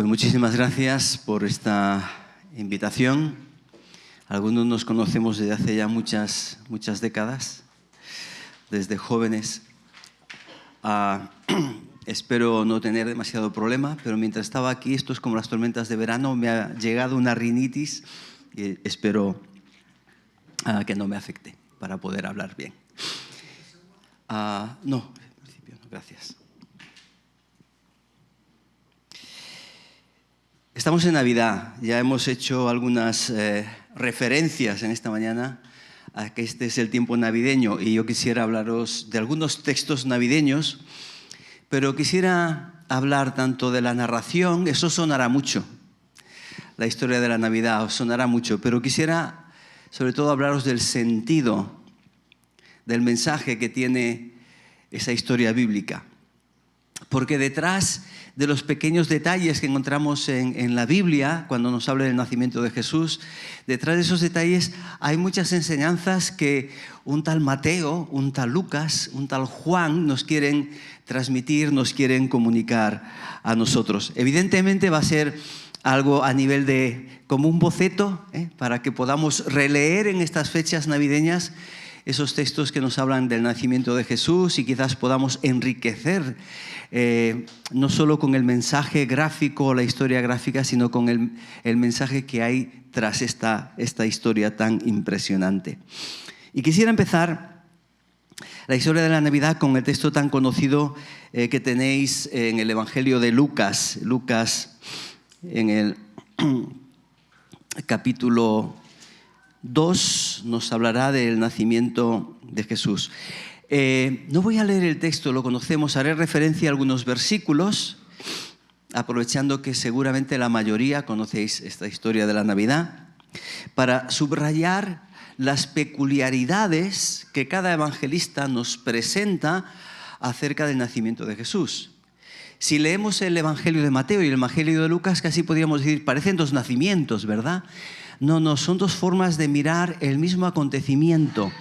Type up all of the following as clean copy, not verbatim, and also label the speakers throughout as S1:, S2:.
S1: Pues muchísimas gracias por esta invitación. Algunos nos conocemos desde hace ya muchas décadas, desde jóvenes. Espero no tener demasiado problema, pero mientras estaba aquí, esto es como las tormentas de verano, me ha llegado una rinitis y espero que no me afecte para poder hablar bien. No, en principio no, gracias. Estamos en Navidad, ya hemos hecho algunas referencias en esta mañana a que este es el tiempo navideño y yo quisiera hablaros de algunos textos navideños, pero quisiera hablar tanto de la narración, eso sonará mucho, la historia de la Navidad os sonará mucho, pero quisiera sobre todo hablaros del sentido, del mensaje que tiene esa historia bíblica. Porque detrás de los pequeños detalles que encontramos en la Biblia, cuando nos habla del nacimiento de Jesús, detrás de esos detalles hay muchas enseñanzas que un tal Mateo, un tal Lucas, un tal Juan nos quieren transmitir, nos quieren comunicar a nosotros. Evidentemente va a ser algo a nivel de como un boceto, para que podamos releer en estas fechas navideñas esos textos que nos hablan del nacimiento de Jesús y quizás podamos enriquecer no solo con el mensaje gráfico o la historia gráfica, sino con el mensaje que hay tras esta historia tan impresionante. Y quisiera empezar la historia de la Navidad con el texto tan conocido que tenéis en el Evangelio de Lucas. Lucas en el capítulo 2 nos hablará del nacimiento de Jesús. No voy a leer el texto, lo conocemos, haré referencia a algunos versículos, aprovechando que seguramente la mayoría conocéis esta historia de la Navidad, para subrayar las peculiaridades que cada evangelista nos presenta acerca del nacimiento de Jesús. Si leemos el Evangelio de Mateo y el Evangelio de Lucas, casi podríamos decir, parecen dos nacimientos, ¿verdad? No, son dos formas de mirar el mismo acontecimiento.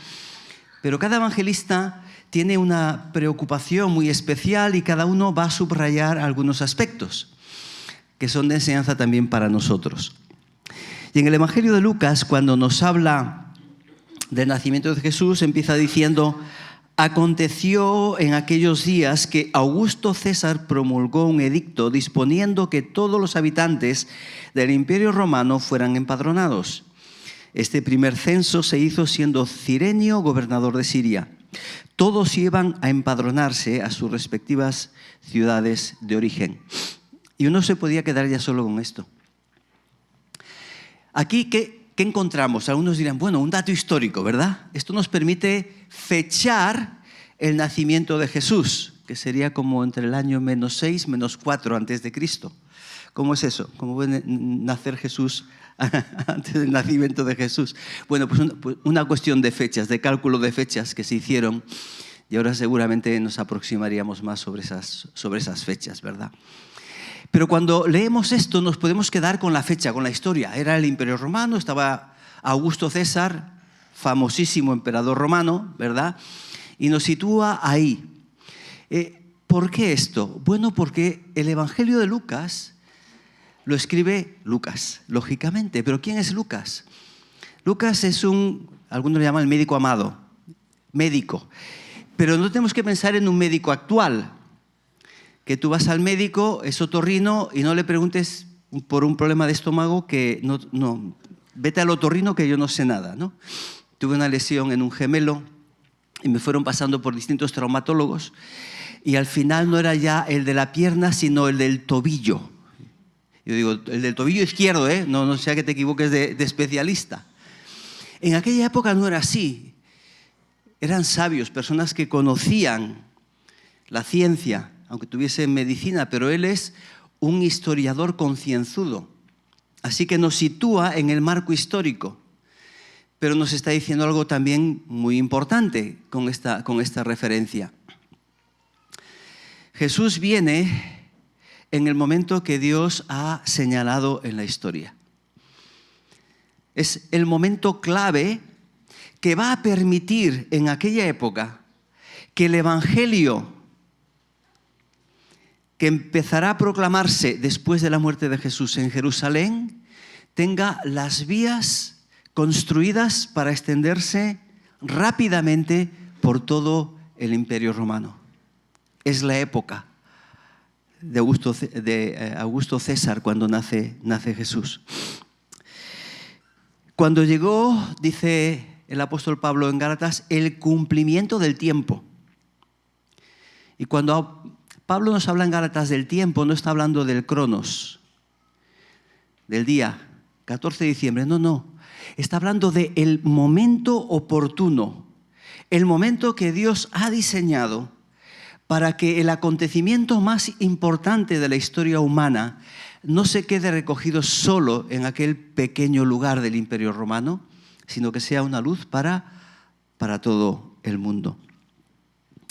S1: Pero cada evangelista tiene una preocupación muy especial y cada uno va a subrayar algunos aspectos que son de enseñanza también para nosotros. Y en el Evangelio de Lucas, cuando nos habla del nacimiento de Jesús, empieza diciendo: aconteció en aquellos días que Augusto César promulgó un edicto disponiendo que todos los habitantes del Imperio Romano fueran empadronados. Este primer censo se hizo siendo Cirenio gobernador de Siria. Todos iban a empadronarse a sus respectivas ciudades de origen. Y uno se podía quedar ya solo con esto. Aquí, ¿qué encontramos? Algunos dirán, bueno, un dato histórico, ¿verdad? Esto nos permite fechar el nacimiento de Jesús, que sería como entre el año -6, -4 antes de Cristo. ¿Cómo es eso? ¿Cómo puede nacer Jesús antes del nacimiento de Jesús? Bueno, pues una cuestión de fechas, de cálculo de fechas que se hicieron, y ahora seguramente nos aproximaríamos más sobre esas fechas, ¿verdad? Pero cuando leemos esto nos podemos quedar con la fecha, con la historia. Era el Imperio Romano, estaba Augusto César, famosísimo emperador romano, ¿verdad? Y nos sitúa ahí. ¿Por qué esto? Bueno, porque el Evangelio de Lucas lo escribe Lucas, lógicamente. ¿Pero quién es Lucas? Lucas es algunos le llaman el médico amado, médico. Pero no tenemos que pensar en un médico actual, que tú vas al médico, es otorrino, y no le preguntes por un problema de estómago que no, vete al otorrino que yo no sé nada, ¿no? Tuve una lesión en un gemelo y me fueron pasando por distintos traumatólogos y al final no era ya el de la pierna, sino el del tobillo. Yo digo, el del tobillo izquierdo, no sea que te equivoques de especialista. En aquella época no era así. Eran sabios, personas que conocían la ciencia, aunque tuviese medicina, pero él es un historiador concienzudo. Así que nos sitúa en el marco histórico, pero nos está diciendo algo también muy importante con esta referencia. Jesús viene en el momento que Dios ha señalado en la historia. Es el momento clave que va a permitir en aquella época que el Evangelio que empezará a proclamarse después de la muerte de Jesús en Jerusalén, tenga las vías construidas para extenderse rápidamente por todo el Imperio Romano. Es la época de Augusto César cuando nace Jesús. Cuando llegó, dice el apóstol Pablo en Gálatas, el cumplimiento del tiempo. Y cuando Pablo nos habla en Gálatas del tiempo, no está hablando del cronos, del día 14 de diciembre, no. Está hablando del momento oportuno, el momento que Dios ha diseñado para que el acontecimiento más importante de la historia humana no se quede recogido solo en aquel pequeño lugar del Imperio Romano, sino que sea una luz para todo el mundo.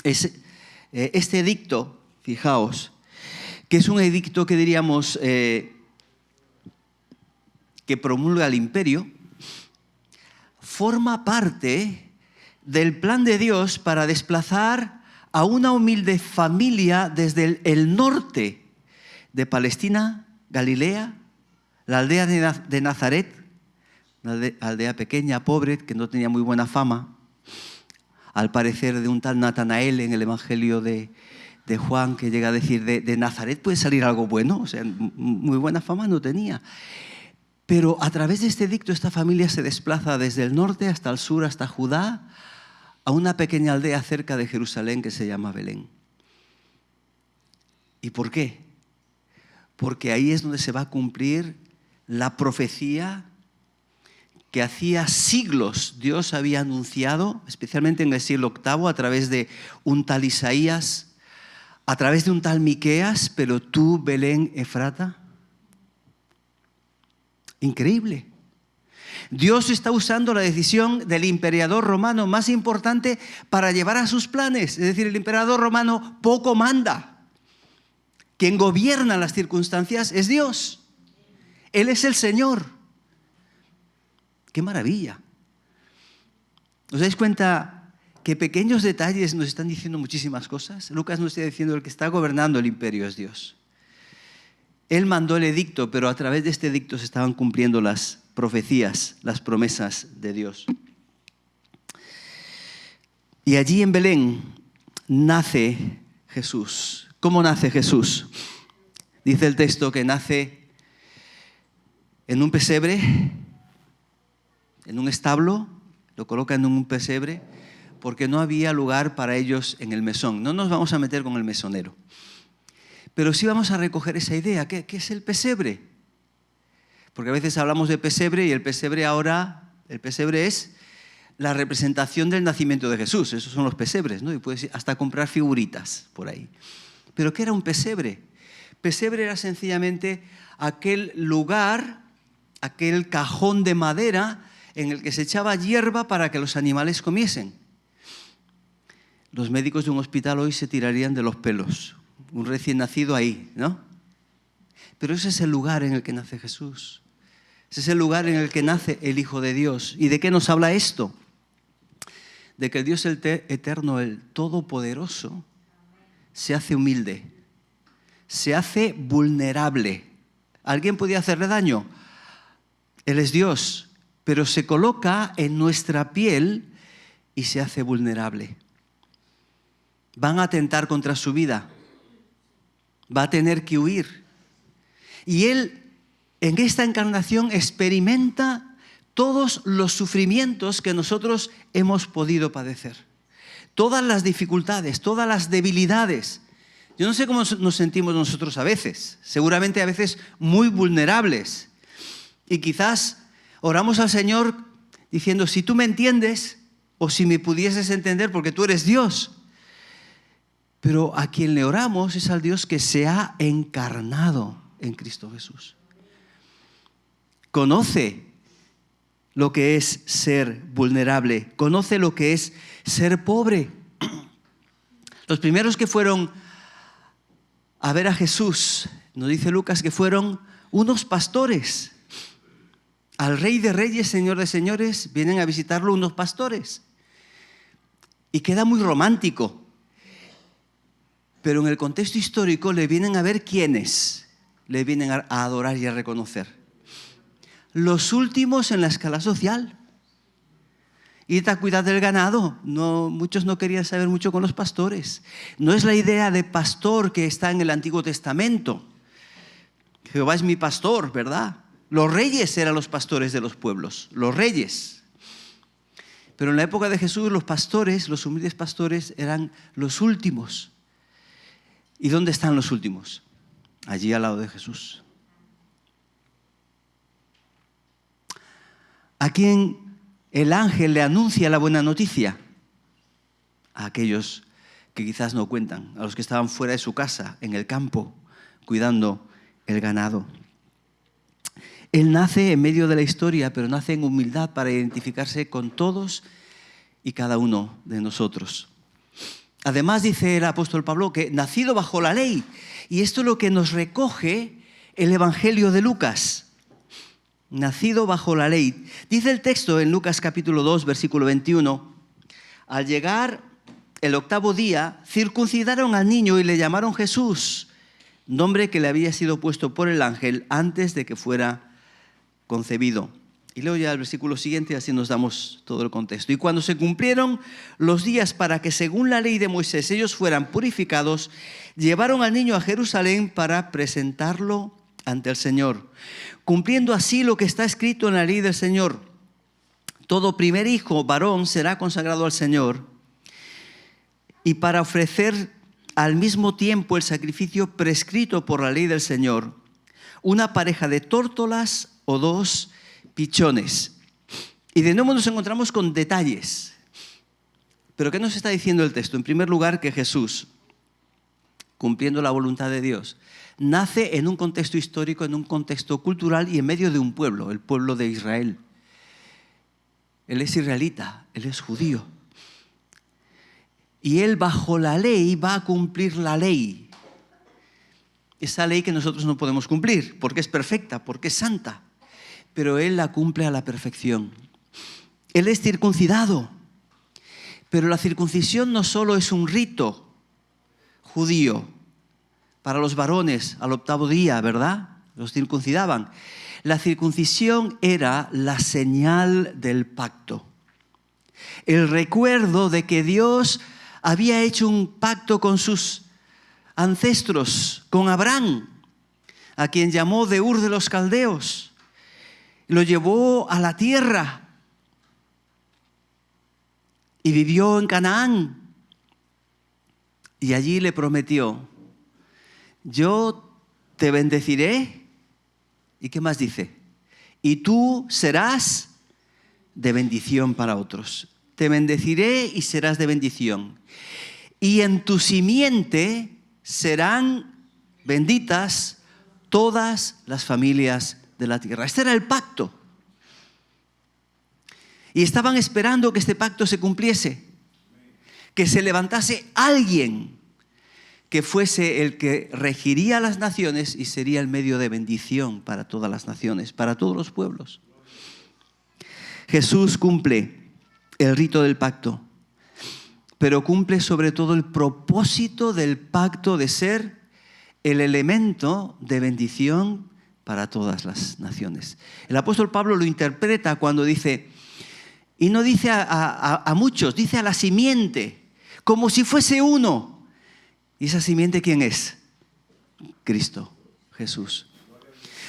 S1: Este edicto, fijaos, que es un edicto que diríamos que promulga el imperio, forma parte del plan de Dios para desplazar a una humilde familia desde el norte de Palestina, Galilea, la aldea de Nazaret, una aldea pequeña, pobre, que no tenía muy buena fama, al parecer de un tal Natanael en el Evangelio de Juan, que llega a decir, de Nazaret puede salir algo bueno, o sea, muy buena fama no tenía. Pero a través de este edicto esta familia se desplaza desde el norte hasta el sur, hasta Judá, a una pequeña aldea cerca de Jerusalén que se llama Belén. ¿Y por qué? Porque ahí es donde se va a cumplir la profecía que hacía siglos Dios había anunciado, especialmente en el siglo VIII, a través de un tal Isaías, a través de un tal Miqueas, pero tú, Belén Efrata. Increíble. Dios está usando la decisión del emperador romano más importante para llevar a sus planes. Es decir, el emperador romano poco manda. Quien gobierna las circunstancias es Dios. Él es el Señor. ¡Qué maravilla! ¿Os dais cuenta que pequeños detalles nos están diciendo muchísimas cosas? Lucas nos está diciendo que el que está gobernando el imperio es Dios. Él mandó el edicto, pero a través de este edicto se estaban cumpliendo las profecías, las promesas de Dios. Y allí en Belén nace Jesús. ¿Cómo nace Jesús? Dice el texto que nace en un pesebre, en un establo, lo colocan en un pesebre, porque no había lugar para ellos en el mesón. No nos vamos a meter con el mesonero. Pero sí vamos a recoger esa idea. ¿Qué es el pesebre? Porque a veces hablamos de pesebre y el pesebre es la representación del nacimiento de Jesús. Esos son los pesebres, ¿no? Y puedes hasta comprar figuritas por ahí. ¿Pero qué era un pesebre? Pesebre era sencillamente aquel lugar, aquel cajón de madera en el que se echaba hierba para que los animales comiesen. Los médicos de un hospital hoy se tirarían de los pelos. Un recién nacido ahí, ¿no? Pero ese es el lugar en el que nace Jesús. Ese es el lugar en el que nace el Hijo de Dios. ¿Y de qué nos habla esto? De que el Dios eterno, el Todopoderoso, se hace humilde, se hace vulnerable. ¿Alguien podía hacerle daño? Él es Dios, pero se coloca en nuestra piel y se hace vulnerable. Van a atentar contra su vida. Va a tener que huir. Y Él, en esta encarnación, experimenta todos los sufrimientos que nosotros hemos podido padecer. Todas las dificultades, todas las debilidades. Yo no sé cómo nos sentimos nosotros a veces. Seguramente a veces muy vulnerables. Y quizás oramos al Señor diciendo, si tú me entiendes, o si me pudieses entender, porque tú eres Dios. Pero a quien le oramos es al Dios que se ha encarnado en Cristo Jesús. Conoce lo que es ser vulnerable, conoce lo que es ser pobre. Los primeros que fueron a ver a Jesús, nos dice Lucas, que fueron unos pastores. Al Rey de Reyes, Señor de Señores, vienen a visitarlo unos pastores. Y queda muy romántico. Pero en el contexto histórico le vienen a ver quiénes le vienen a adorar y a reconocer. Los últimos en la escala social. Id a cuidar del ganado. Muchos no querían saber mucho con los pastores. No es la idea de pastor que está en el Antiguo Testamento. Jehová es mi pastor, ¿verdad? Los reyes eran los pastores de los pueblos, los reyes. Pero en la época de Jesús los pastores, los humildes pastores, eran los últimos. ¿Y dónde están los últimos? Allí al lado de Jesús. ¿A quién el ángel le anuncia la buena noticia? A aquellos que quizás no cuentan, a los que estaban fuera de su casa, en el campo, cuidando el ganado. Él nace en medio de la historia, pero nace en humildad para identificarse con todos y cada uno de nosotros. Además, dice el apóstol Pablo que nacido bajo la ley, y esto es lo que nos recoge el Evangelio de Lucas. Nacido bajo la ley. Dice el texto en Lucas capítulo 2, versículo 21, al llegar el 8º día, circuncidaron al niño y le llamaron Jesús, nombre que le había sido puesto por el ángel antes de que fuera concebido. Y leo ya el versículo siguiente, así nos damos todo el contexto. Y cuando se cumplieron los días para que según la ley de Moisés ellos fueran purificados, llevaron al niño a Jerusalén para presentarlo ante el Señor, cumpliendo así lo que está escrito en la ley del Señor. Todo primer hijo varón será consagrado al Señor, y para ofrecer al mismo tiempo el sacrificio prescrito por la ley del Señor, una pareja de tórtolas o 2 pichones. Y de nuevo nos encontramos con detalles. ¿Pero qué nos está diciendo el texto? En primer lugar, que Jesús, cumpliendo la voluntad de Dios, nace en un contexto histórico, en un contexto cultural y en medio de un pueblo, el pueblo de Israel. Él es israelita, él es judío. Y él bajo la ley va a cumplir la ley. Esa ley que nosotros no podemos cumplir, porque es perfecta, porque es santa. Pero él la cumple a la perfección. Él es circuncidado. Pero la circuncisión no solo es un rito judío para los varones al 8º día, ¿verdad? Los circuncidaban. La circuncisión era la señal del pacto. El recuerdo de que Dios había hecho un pacto con sus ancestros, con Abraham, a quien llamó de Ur de los Caldeos. Lo llevó a la tierra y vivió en Canaán. Y allí le prometió, yo te bendeciré. ¿Y qué más dice? Y tú serás de bendición para otros. Te bendeciré y serás de bendición. Y en tu simiente serán benditas todas las familias de la tierra. Este era el pacto. Y estaban esperando que este pacto se cumpliese, que se levantase alguien que fuese el que regiría las naciones y sería el medio de bendición para todas las naciones, para todos los pueblos. Jesús cumple el rito del pacto, pero cumple sobre todo el propósito del pacto de ser el elemento de bendición para todas las naciones. El apóstol Pablo lo interpreta cuando dice, y no dice a muchos, dice a la simiente, como si fuese uno. ¿Y esa simiente quién es? Cristo, Jesús.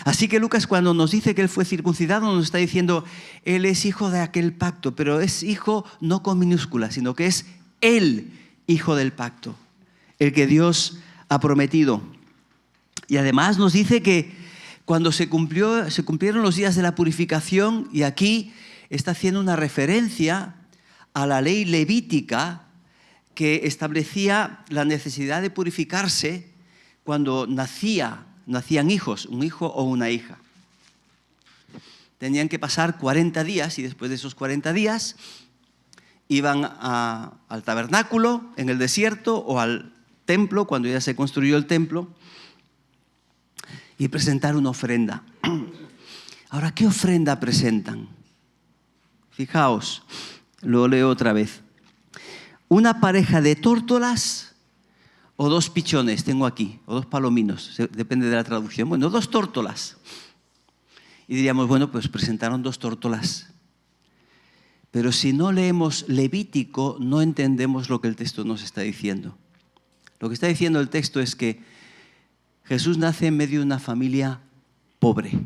S1: Así que Lucas, cuando nos dice que él fue circuncidado, nos está diciendo, él es hijo de aquel pacto, pero es hijo no con minúscula, sino que es el hijo del pacto, el que Dios ha prometido. Y además nos dice que cuando se cumplieron los días de la purificación, y aquí está haciendo una referencia a la ley levítica que establecía la necesidad de purificarse cuando nacían hijos, un hijo o una hija. Tenían que pasar 40 días y después de esos 40 días iban al tabernáculo en el desierto o al templo, cuando ya se construyó el templo, y presentar una ofrenda. Ahora, ¿qué ofrenda presentan? Fijaos, lo leo otra vez. Una pareja de tórtolas o 2 pichones tengo aquí, o 2 palominos, depende de la traducción. Bueno, 2 tórtolas. Y diríamos, bueno, pues presentaron 2 tórtolas. Pero si no leemos Levítico, no entendemos lo que el texto nos está diciendo. Lo que está diciendo el texto es que Jesús nace en medio de una familia pobre.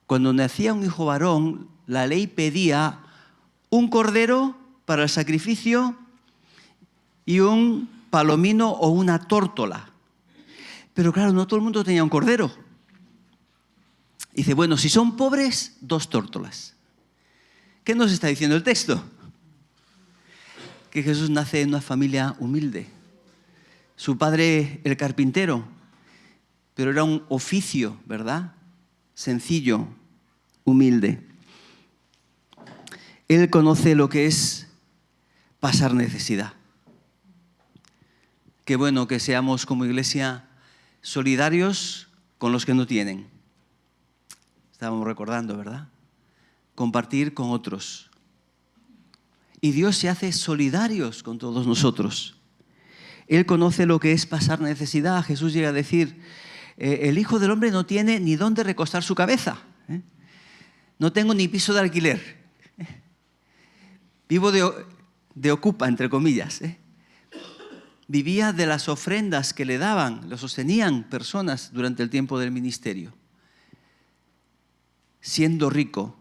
S1: Cuando nacía un hijo varón, la ley pedía un cordero para el sacrificio y un palomino o una tórtola. Pero claro, no todo el mundo tenía un cordero. Dice, bueno, si son pobres, 2 tórtolas. ¿Qué nos está diciendo el texto? Que Jesús nace en una familia humilde. Su padre, el carpintero, pero era un oficio, ¿verdad? Sencillo, humilde. Él conoce lo que es pasar necesidad. Qué bueno que seamos como iglesia solidarios con los que no tienen. Estábamos recordando, ¿verdad? Compartir con otros. Y Dios se hace solidarios con todos nosotros. Él conoce lo que es pasar necesidad. Jesús llega a decir, el Hijo del Hombre no tiene ni dónde recostar su cabeza. No tengo ni piso de alquiler. Vivo de ocupa, entre comillas. Vivía de las ofrendas que le daban, lo sostenían personas durante el tiempo del ministerio. Siendo rico,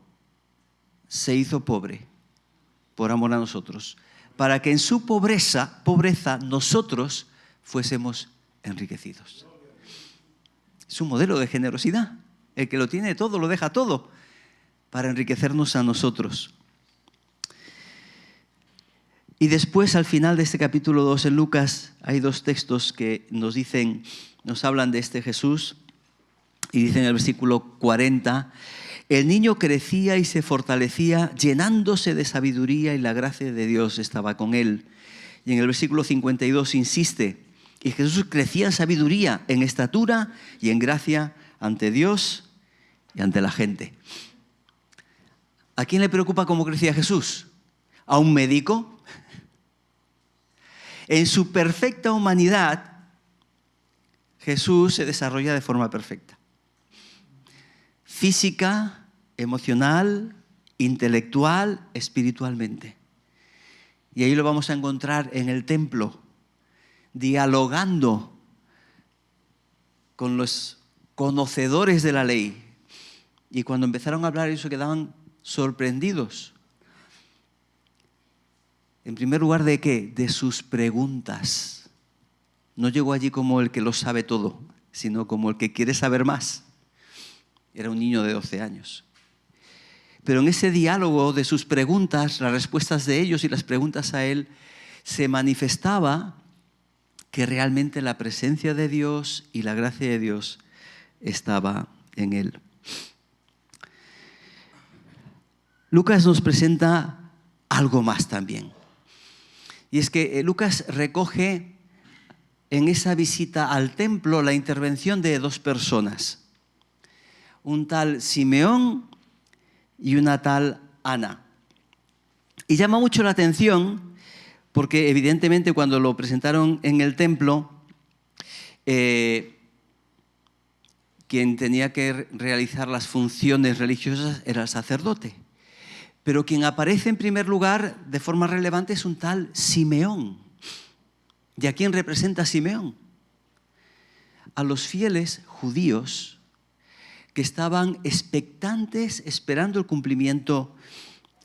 S1: se hizo pobre por amor a nosotros, para que en su pobreza nosotros fuésemos enriquecidos. Es un modelo de generosidad. El que lo tiene todo, lo deja todo, para enriquecernos a nosotros. Y después, al final de este capítulo 2 en Lucas, hay 2 textos que nos hablan de este Jesús. Y dice en el versículo 40, el niño crecía y se fortalecía, llenándose de sabiduría y la gracia de Dios estaba con él. Y en el versículo 52 insiste, y Jesús crecía en sabiduría, en estatura y en gracia ante Dios y ante la gente. ¿A quién le preocupa cómo crecía Jesús? ¿A un médico? En su perfecta humanidad, Jesús se desarrolla de forma perfecta. Física, emocional, intelectual, espiritualmente. Y ahí lo vamos a encontrar en el templo, dialogando con los conocedores de la ley. Y cuando empezaron a hablar, ellos se quedaban sorprendidos. En primer lugar, ¿de qué? De sus preguntas. No llegó allí como el que lo sabe todo, sino como el que quiere saber más. Era un niño de 12 años. Pero en ese diálogo de sus preguntas, las respuestas de ellos y las preguntas a él, se manifestaba que realmente la presencia de Dios y la gracia de Dios estaba en él. Lucas nos presenta algo más también. Y es que Lucas recoge en esa visita al templo la intervención de 2 personas. Un tal Simeón y una tal Ana. Y llama mucho la atención porque evidentemente cuando lo presentaron en el templo, quien tenía que realizar las funciones religiosas era el sacerdote. Pero quien aparece en primer lugar de forma relevante es un tal Simeón. ¿Y a quién representa Simeón? A los fieles judíos que estaban expectantes, esperando el cumplimiento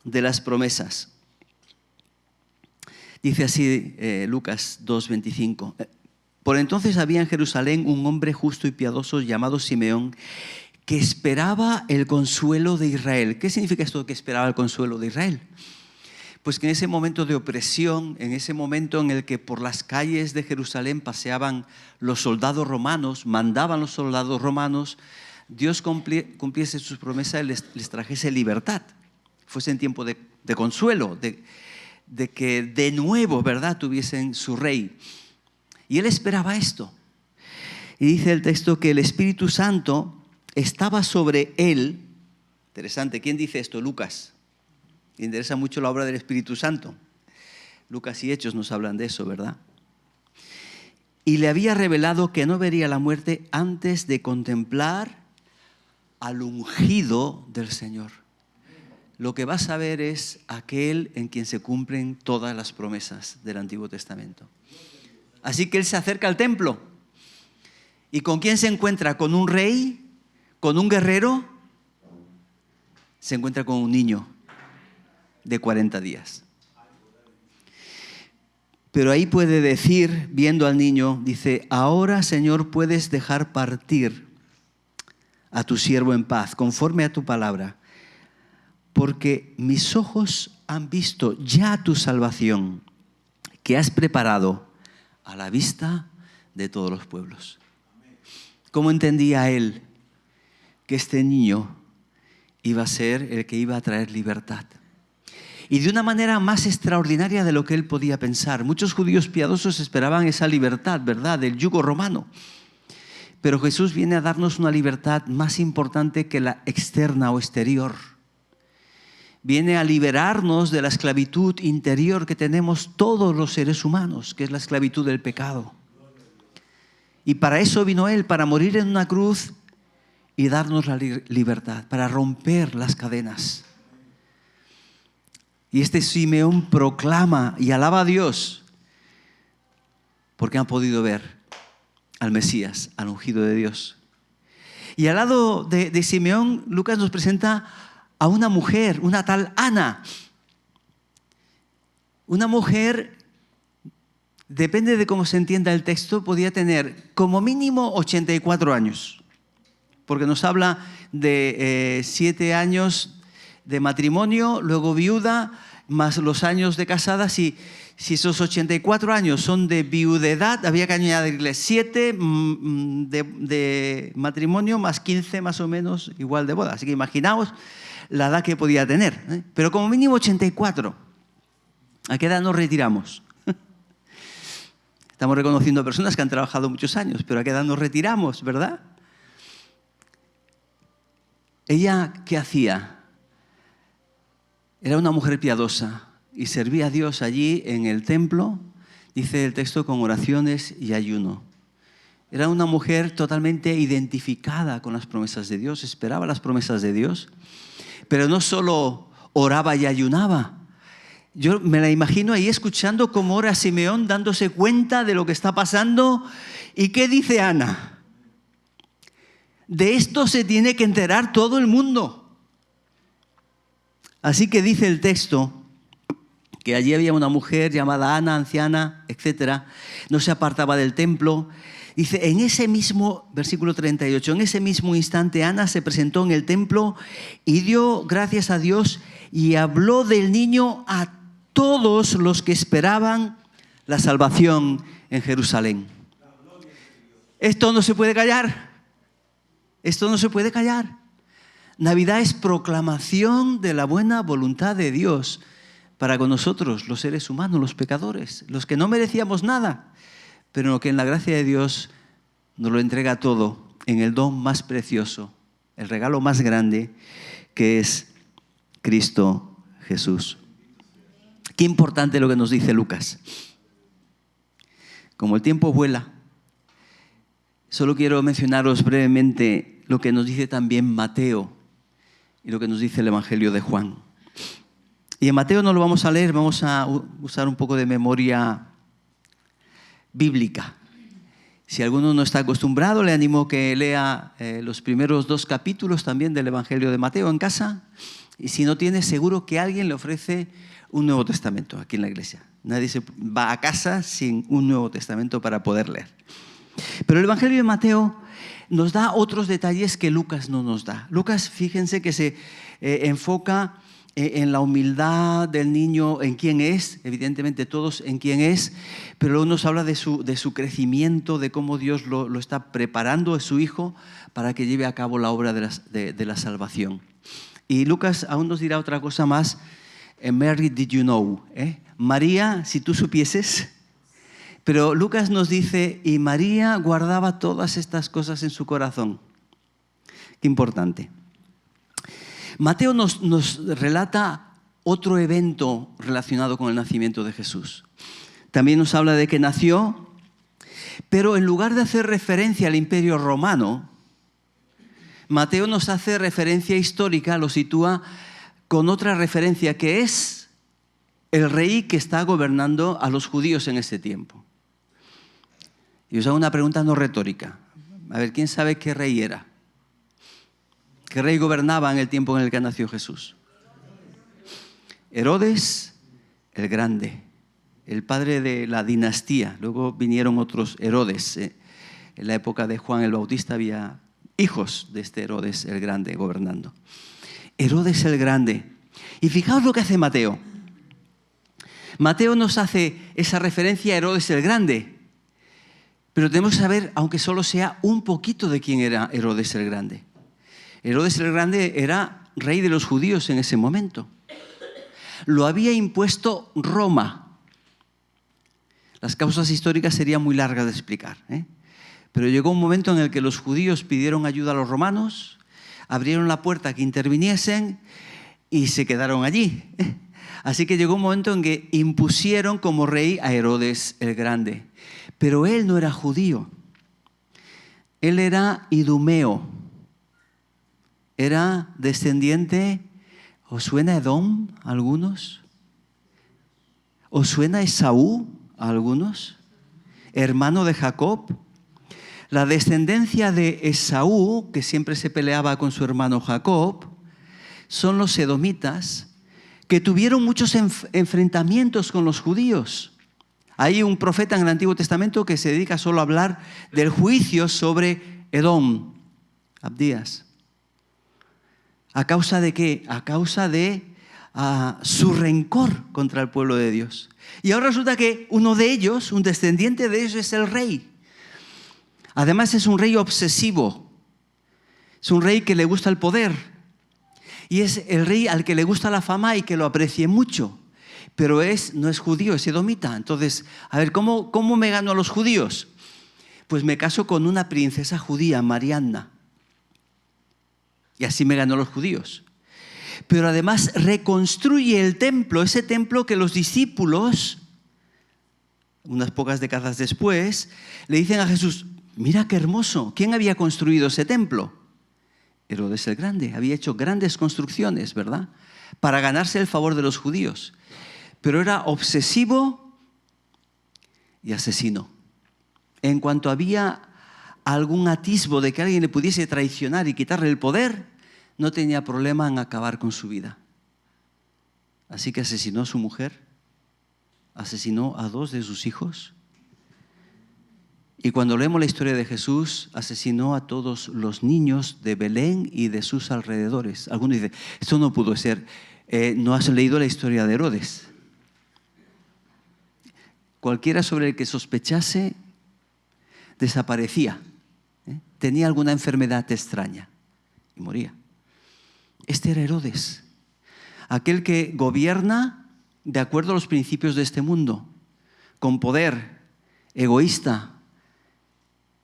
S1: de las promesas. Dice así Lucas 2:25. Por entonces había en Jerusalén un hombre justo y piadoso llamado Simeón, que esperaba el consuelo de Israel. ¿Qué significa esto de que esperaba el consuelo de Israel? Pues que en ese momento de opresión, en ese momento en el que por las calles de Jerusalén paseaban los soldados romanos, mandaban los soldados romanos, Dios cumpliese sus promesas y les trajese libertad. Fuese en tiempo de consuelo, de que de nuevo, ¿verdad?, tuviesen su rey. Y él esperaba esto. Y dice el texto que el Espíritu Santo estaba sobre él. Interesante, ¿quién dice esto? Lucas. Le interesa mucho la obra del Espíritu Santo. Lucas y Hechos nos hablan de eso, ¿verdad? y le había revelado que no vería la muerte antes de contemplar al ungido del Señor. Lo que vas a ver es aquel en quien se cumplen todas las promesas del Antiguo Testamento. Así que él se acerca al templo. ¿Y con quién se encuentra? ¿Con un rey? ¿Con un guerrero? Se encuentra con un niño de 40 días. Pero ahí puede decir, viendo al niño, dice: ahora, Señor, puedes dejar partir a tu siervo en paz, conforme a tu palabra, porque mis ojos han visto ya tu salvación, que has preparado a la vista de todos los pueblos. ¿Cómo entendía él que este niño iba a ser el que iba a traer libertad? Y de una manera más extraordinaria de lo que él podía pensar. Muchos judíos piadosos esperaban esa libertad, ¿verdad?, del yugo romano. Pero Jesús viene a darnos una libertad más importante que la externa o exterior. Viene a liberarnos de la esclavitud interior que tenemos todos los seres humanos, que es la esclavitud del pecado. Y para eso vino Él, para morir en una cruz y darnos la libertad, para romper las cadenas. Y este Simeón proclama y alaba a Dios porque han podido ver al Mesías, al ungido de Dios. Y al lado de Simeón, Lucas nos presenta a una mujer, una tal Ana. Una mujer, depende de cómo se entienda el texto, podía tener como mínimo 84 años. Porque nos habla de 7 años de matrimonio, luego viuda, más los años de casada. Si esos 84 años son de viudedad, había que añadirle 7 de matrimonio, más 15 más o menos, igual de boda. Así que imaginaos la edad que podía tener, ¿eh? Pero como mínimo 84. ¿A qué edad nos retiramos? Estamos reconociendo a personas que han trabajado muchos años, pero ¿a qué edad nos retiramos, verdad? ¿Ella qué hacía? Era una mujer piadosa y servía a Dios allí en el templo, dice el texto, con oraciones y ayuno. Era una mujer totalmente identificada con las promesas de Dios, esperaba las promesas de Dios, pero no solo oraba y ayunaba. Yo me la imagino ahí escuchando cómo ora Simeón, dándose cuenta de lo que está pasando. ¿Y qué dice Ana? De esto se tiene que enterar todo el mundo. Así que dice el texto que allí había una mujer llamada Ana, anciana, etc. No se apartaba del templo. Dice, en ese mismo, versículo 38, en ese mismo instante Ana se presentó en el templo y dio gracias a Dios y habló del niño a todos los que esperaban la salvación en Jerusalén. Esto no se puede callar. Esto no se puede callar. Navidad es proclamación de la buena voluntad de Dios para con nosotros, los seres humanos, los pecadores, los que no merecíamos nada, pero que en la gracia de Dios nos lo entrega todo en el don más precioso, el regalo más grande, que es Cristo Jesús. Qué importante lo que nos dice Lucas. Como el tiempo vuela, solo quiero mencionaros brevemente lo que nos dice también Mateo y lo que nos dice el Evangelio de Juan. Y en Mateo no lo vamos a leer, vamos a usar un poco de memoria bíblica. Si alguno no está acostumbrado, le animo que lea los primeros 2 capítulos también del Evangelio de Mateo en casa. Y si no tiene, seguro que alguien le ofrece un Nuevo Testamento aquí en la iglesia. Nadie se va a casa sin un Nuevo Testamento para poder leer. Pero el Evangelio de Mateo nos da otros detalles que Lucas no nos da. Lucas, fíjense que se enfoca en la humildad del niño, en quién es, evidentemente todos en quién es, pero luego nos habla de su crecimiento, de cómo Dios lo está preparando a su hijo para que lleve a cabo la obra de la salvación. Y Lucas aún nos dirá otra cosa más. Mary, did you know? María, si tú supieses. Pero Lucas nos dice, y María guardaba todas estas cosas en su corazón. Qué importante. Mateo nos relata otro evento relacionado con el nacimiento de Jesús. También nos habla de que nació, Pero en lugar de hacer referencia al Imperio Romano, Mateo nos hace referencia histórica, lo sitúa con otra referencia, que es el rey que está gobernando a los judíos en ese tiempo. Y os hago una pregunta no retórica. A ver, ¿quién sabe qué rey era? ¿Qué rey gobernaba en el tiempo en el que nació Jesús? Herodes el Grande, el padre de la dinastía. Luego vinieron otros Herodes. En la época de Juan el Bautista había hijos de este Herodes el Grande gobernando. Herodes el Grande. Y fijaos lo que hace Mateo. Mateo nos hace esa referencia a Herodes el Grande. Pero tenemos que saber, aunque solo sea un poquito, de quién era Herodes el Grande. Herodes el Grande era rey de los judíos en ese momento. Lo había impuesto Roma. Las causas históricas serían muy largas de explicar, Pero llegó un momento en el que los judíos pidieron ayuda a los romanos, abrieron la puerta que interviniesen y se quedaron allí. Así que llegó un momento en que impusieron como rey a Herodes el Grande. Pero él no era judío. Él era idumeo. Era descendiente. ¿Os suena Edom a algunos? ¿Os suena Esaú a algunos? Hermano de Jacob. La descendencia de Esaú, que siempre se peleaba con su hermano Jacob, son los edomitas, que tuvieron muchos enfrentamientos con los judíos. Hay un profeta en el Antiguo Testamento que se dedica solo a hablar del juicio sobre Edom, Abdías. ¿A causa de qué? A causa de su rencor contra el pueblo de Dios. Y ahora resulta que uno de ellos, un descendiente de ellos, es el rey. Además es un rey obsesivo. Es un rey que le gusta el poder. Y es el rey al que le gusta la fama y que lo aprecie mucho. Pero no es judío, es edomita. Entonces, a ver, ¿cómo me gano a los judíos? Pues me caso con una princesa judía, Marianna. Y así me ganó a los judíos. Pero además reconstruye el templo, ese templo que los discípulos, unas pocas décadas después, le dicen a Jesús: mira qué hermoso. ¿Quién había construido ese templo? Herodes el Grande. Había hecho grandes construcciones, ¿verdad? Para ganarse el favor de los judíos. Pero era obsesivo y asesino. En cuanto había algún atisbo de que alguien le pudiese traicionar y quitarle el poder, no tenía problema en acabar con su vida. Así que asesinó a su mujer, asesinó a 2 de sus hijos. Y cuando leemos la historia de Jesús, asesinó a todos los niños de Belén y de sus alrededores. Algunos dicen: esto no pudo ser. ¿No has leído la historia de Herodes? Cualquiera sobre el que sospechase desaparecía. Tenía alguna enfermedad extraña y moría. Este era Herodes, aquel que gobierna de acuerdo a los principios de este mundo, con poder, egoísta.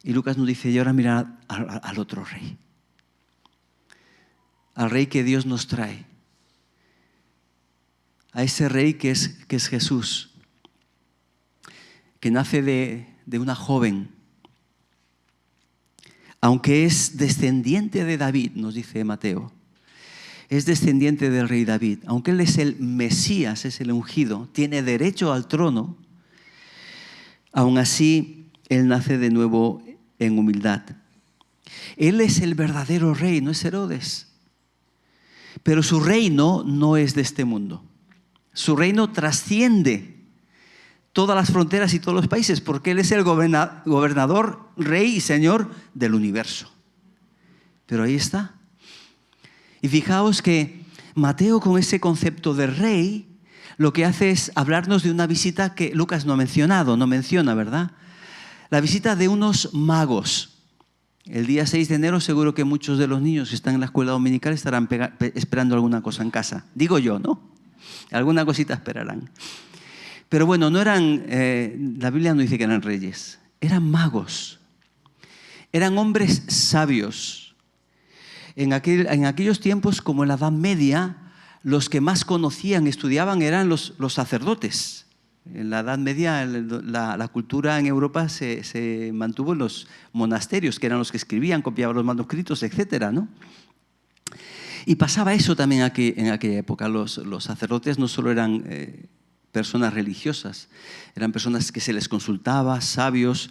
S1: Y Lucas nos dice: y ahora mira al otro rey, al rey que Dios nos trae, a ese rey que es Jesús, que nace de una joven. Aunque es descendiente de David, nos dice Mateo, es descendiente del rey David. Aunque él es el Mesías, es el ungido, tiene derecho al trono, aún así él nace de nuevo en humildad. Él es el verdadero rey, no es Herodes. Pero su reino no es de este mundo. Su reino trasciende todas las fronteras y todos los países, porque Él es el gobernador, rey y señor del universo. Pero ahí está. Y fijaos que Mateo, con ese concepto de rey, lo que hace es hablarnos de una visita que Lucas no ha mencionado, no menciona, ¿verdad? La visita de unos magos. El día 6 de enero seguro que muchos de los niños que están en la escuela dominical estarán esperando alguna cosa en casa. Digo yo, ¿no? Alguna cosita esperarán. Pero bueno, no eran, la Biblia no dice que eran reyes, eran magos, eran hombres sabios. En aquellos tiempos, como en la Edad Media, los que más conocían, estudiaban eran los sacerdotes. En la Edad Media la cultura en Europa se mantuvo en los monasterios, que eran los que escribían, copiaban los manuscritos, etcétera, ¿no? Y pasaba eso también aquí, en aquella época. Los sacerdotes no solo eran personas religiosas, eran personas que se les consultaba, sabios.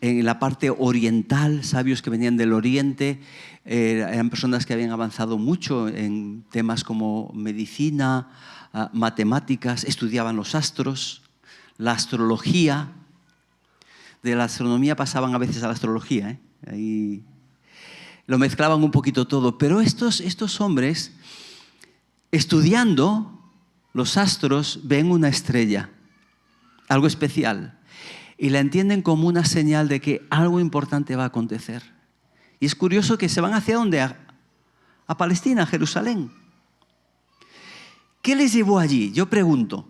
S1: En la parte oriental, sabios que venían del oriente, eran personas que habían avanzado mucho en temas como medicina, matemáticas, estudiaban los astros, la astrología. De la astronomía pasaban a veces a la astrología, ¿eh? Ahí lo mezclaban un poquito todo. Pero estos hombres, estudiando los astros, ven una estrella, algo especial, y la entienden como una señal de que algo importante va a acontecer. Y es curioso que se van hacia ¿dónde? A Palestina, a Jerusalén. ¿Qué les llevó allí? Yo pregunto.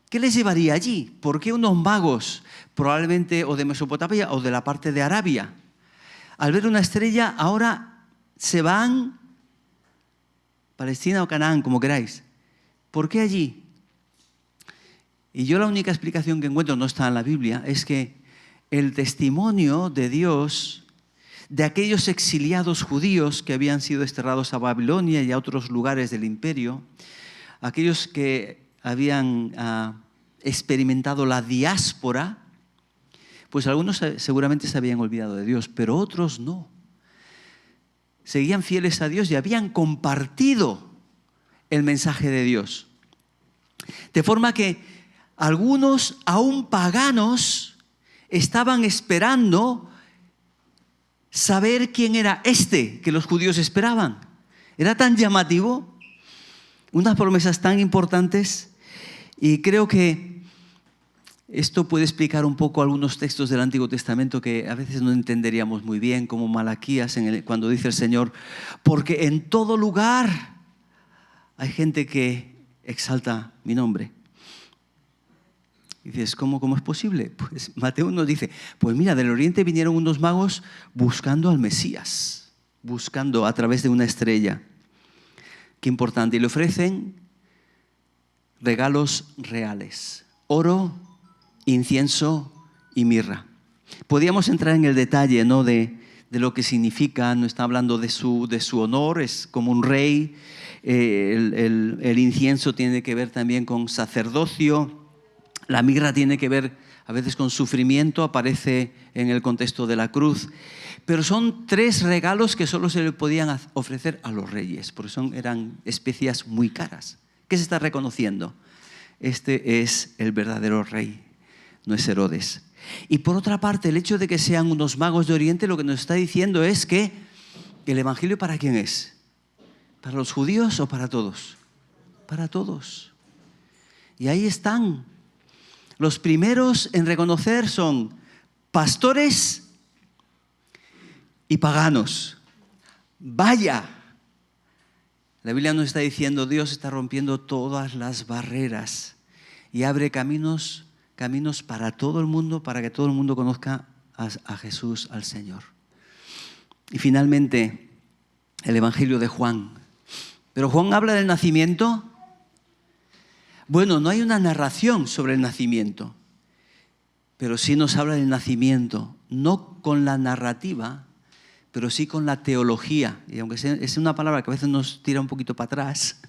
S1: ¿Qué les llevaría allí? ¿Por qué unos magos, probablemente o de Mesopotamia o de la parte de Arabia, al ver una estrella, ahora se van, Palestina o Canaán, como queráis? ¿Por qué allí? Y yo la única explicación que encuentro, no está en la Biblia, es que el testimonio de Dios de aquellos exiliados judíos que habían sido desterrados a Babilonia y a otros lugares del imperio, aquellos que habían experimentado la diáspora, pues algunos seguramente se habían olvidado de Dios, pero otros no. Seguían fieles a Dios y habían compartido el mensaje de Dios. De forma que algunos, aún paganos, estaban esperando saber quién era este que los judíos esperaban. Era tan llamativo, unas promesas tan importantes, y creo que esto puede explicar un poco algunos textos del Antiguo Testamento que a veces no entenderíamos muy bien, como Malaquías, cuando dice el Señor, porque en todo lugar hay gente que exalta mi nombre. Y dices, ¿cómo es posible? Pues Mateo nos dice, pues mira, del oriente vinieron unos magos buscando al Mesías, buscando a través de una estrella. Qué importante. Y le ofrecen regalos reales, oro, incienso y mirra. Podríamos entrar en el detalle, ¿no?, de lo que significa. No está hablando de su honor, es como un rey. El incienso tiene que ver también con sacerdocio. La mirra tiene que ver a veces con sufrimiento, aparece en el contexto de la cruz. Pero son 3 regalos que solo se le podían ofrecer a los reyes, porque eran especias muy caras. ¿Qué se está reconociendo? Este es el verdadero rey, no es Herodes. Y por otra parte, el hecho de que sean unos magos de Oriente, lo que nos está diciendo es que el Evangelio, ¿para quién es? ¿Para los judíos o para todos? Para todos. Y ahí están. Los primeros en reconocer son pastores y paganos. Vaya, la Biblia nos está diciendo, Dios está rompiendo todas las barreras y abre caminos para todo el mundo, para que todo el mundo conozca a Jesús, al Señor. Y finalmente, el Evangelio de Juan. Pero Juan habla del nacimiento. Bueno, no hay una narración sobre el nacimiento, pero sí nos habla del nacimiento, no con la narrativa, pero sí con la teología. Y aunque es una palabra que a veces nos tira un poquito para atrás,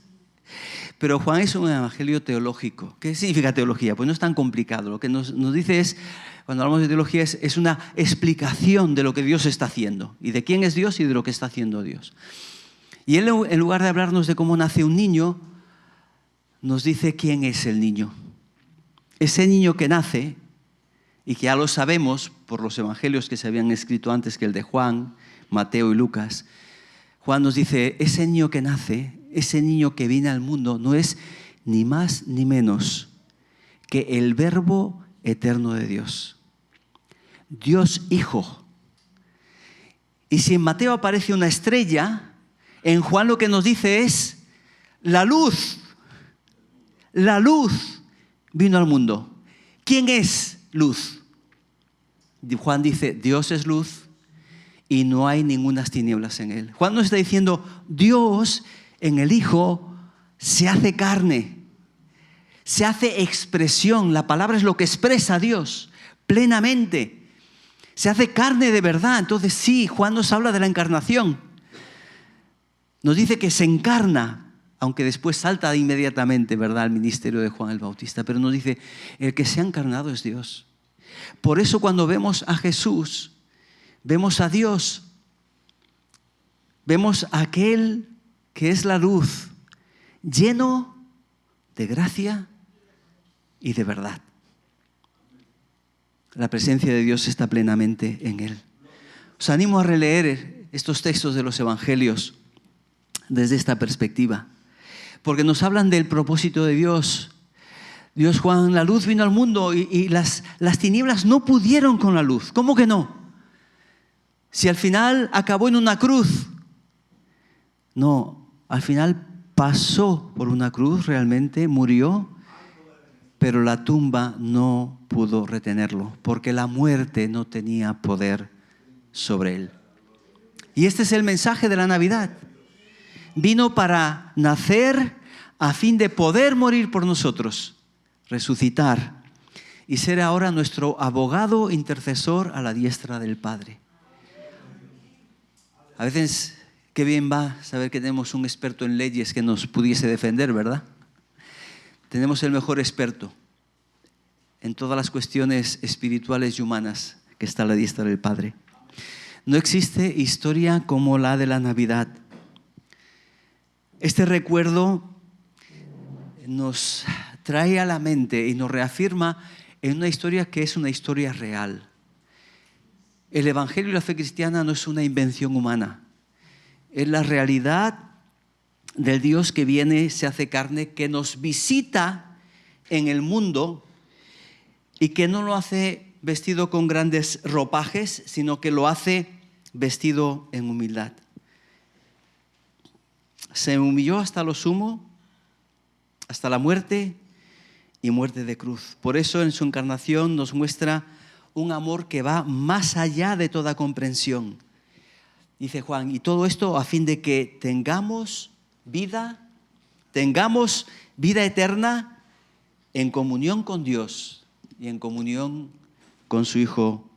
S1: pero Juan es un evangelio teológico. ¿Qué significa teología? Pues no es tan complicado. Lo que nos dice es, cuando hablamos de teología, es una explicación de lo que Dios está haciendo, y de quién es Dios y de lo que está haciendo Dios. Y él, en lugar de hablarnos de cómo nace un niño, nos dice quién es el niño. Ese niño que nace, y que ya lo sabemos por los evangelios que se habían escrito antes que el de Juan, Mateo y Lucas. Juan nos dice, ese niño que nace, ese niño que viene al mundo, no es ni más ni menos que el Verbo eterno de Dios. Dios Hijo. Y si en Mateo aparece una estrella, en Juan lo que nos dice es la luz. La luz vino al mundo. ¿Quién es luz? Juan dice, Dios es luz y no hay ningunas tinieblas en él. Juan nos está diciendo, Dios en el Hijo se hace carne, se hace expresión. La palabra es lo que expresa a Dios plenamente. Se hace carne de verdad. Entonces sí, Juan nos habla de la encarnación. Nos dice que se encarna, aunque después salta inmediatamente, ¿verdad?, al ministerio de Juan el Bautista. Pero nos dice, el que se ha encarnado es Dios. Por eso cuando vemos a Jesús, vemos a Dios. Vemos a aquel que es la luz, lleno de gracia y de verdad. La presencia de Dios está plenamente en él. Os animo a releer estos textos de los evangelios desde esta perspectiva, porque nos hablan del propósito de Dios. Dios, Juan, la luz vino al mundo y las tinieblas no pudieron con la luz. ¿Cómo que no? Si al final acabó en una cruz. No, al final pasó por una cruz, realmente murió, pero la tumba no pudo retenerlo, porque la muerte no tenía poder sobre él. Y este es el mensaje de la Navidad. Vino para nacer a fin de poder morir por nosotros, resucitar y ser ahora nuestro abogado intercesor a la diestra del Padre. A veces, qué bien va saber que tenemos un experto en leyes que nos pudiese defender, ¿verdad? Tenemos el mejor experto en todas las cuestiones espirituales y humanas que está a la diestra del Padre. No existe historia como la de la Navidad. Este recuerdo nos trae a la mente y nos reafirma en una historia que es una historia real. El Evangelio y la fe cristiana no es una invención humana. Es la realidad del Dios que viene, se hace carne, que nos visita en el mundo y que no lo hace vestido con grandes ropajes, sino que lo hace vestido en humildad. Se humilló hasta lo sumo, hasta la muerte y muerte de cruz. Por eso en su encarnación nos muestra un amor que va más allá de toda comprensión. Dice Juan, y todo esto a fin de que tengamos vida eterna en comunión con Dios y en comunión con su Hijo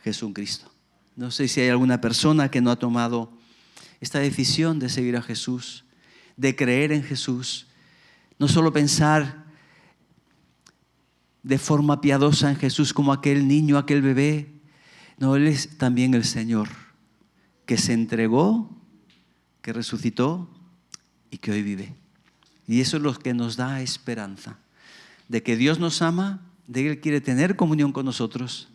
S1: Jesucristo. No sé si hay alguna persona que no ha tomado esta decisión de seguir a Jesús, de creer en Jesús, no solo pensar de forma piadosa en Jesús como aquel niño, aquel bebé. No, Él es también el Señor, que se entregó, que resucitó y que hoy vive. Y eso es lo que nos da esperanza, de que Dios nos ama, de que Él quiere tener comunión con nosotros,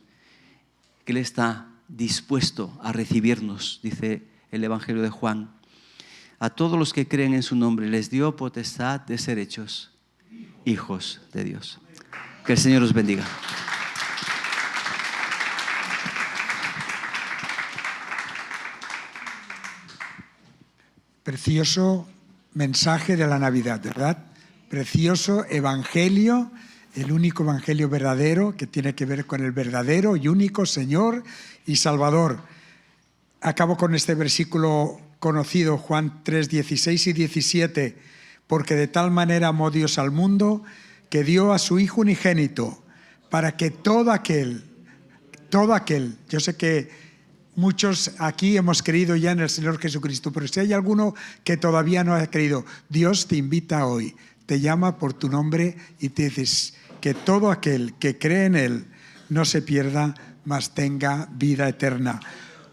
S1: que Él está dispuesto a recibirnos, dice el Evangelio de Juan. A todos los que creen en su nombre les dio potestad de ser hechos hijos de Dios. Que el Señor os bendiga.
S2: Precioso mensaje de la Navidad, ¿verdad? Precioso evangelio, el único evangelio verdadero que tiene que ver con el verdadero y único Señor y Salvador. Acabo con este versículo conocido, Juan 3, 16 y 17. Porque de tal manera amó Dios al mundo que dio a su Hijo unigénito, para que todo aquel, yo sé que muchos aquí hemos creído ya en el Señor Jesucristo, pero si hay alguno que todavía no ha creído, Dios te invita hoy, te llama por tu nombre y te dices que todo aquel que cree en Él no se pierda, mas tenga vida eterna.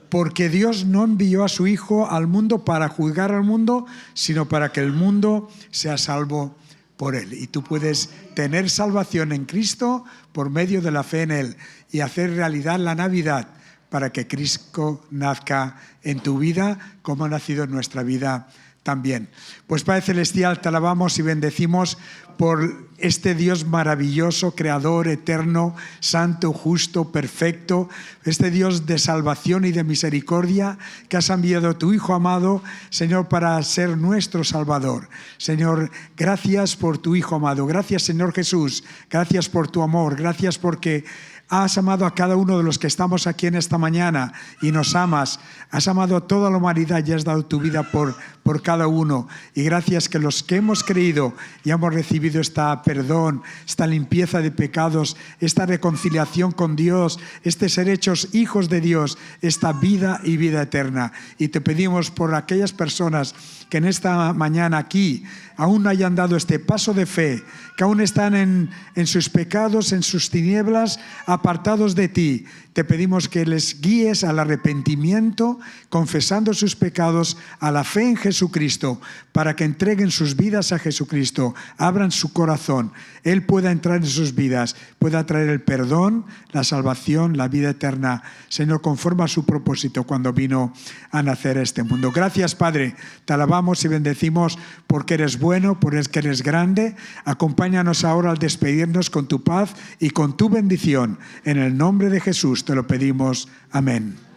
S2: Porque Dios no envió a su Hijo al mundo para juzgar al mundo, sino para que el mundo sea salvo por Él. Y tú puedes tener salvación en Cristo por medio de la fe en Él y hacer realidad la Navidad para que Cristo nazca en tu vida como ha nacido en nuestra vida también. Pues Padre Celestial, te alabamos y bendecimos por este Dios maravilloso, creador, eterno, santo, justo, perfecto, este Dios de salvación y de misericordia que has enviado a tu Hijo amado, Señor, para ser nuestro Salvador. Señor, gracias por tu Hijo amado, gracias Señor Jesús, gracias por tu amor, gracias porque has amado a cada uno de los que estamos aquí en esta mañana y nos amas. Has amado a toda la humanidad y has dado tu vida por cada uno. Y gracias que los que hemos creído y hemos recibido esta perdón, esta limpieza de pecados, esta reconciliación con Dios, este ser hechos hijos de Dios, esta vida y vida eterna. Y te pedimos por aquellas personas que en esta mañana aquí aún no hayan dado este paso de fe, que aún están en sus pecados, en sus tinieblas, apartados de ti. Te pedimos que les guíes al arrepentimiento, confesando sus pecados, a la fe en Jesucristo, para que entreguen sus vidas a Jesucristo, abran su corazón. Él pueda entrar en sus vidas, pueda traer el perdón, la salvación, la vida eterna. Señor, conforme a su propósito cuando vino a nacer a este mundo. Gracias, Padre. Te alabamos y bendecimos porque eres bueno, porque eres grande. Acompáñanos ahora al despedirnos con tu paz y con tu bendición. En el nombre de Jesús te lo pedimos. Amén.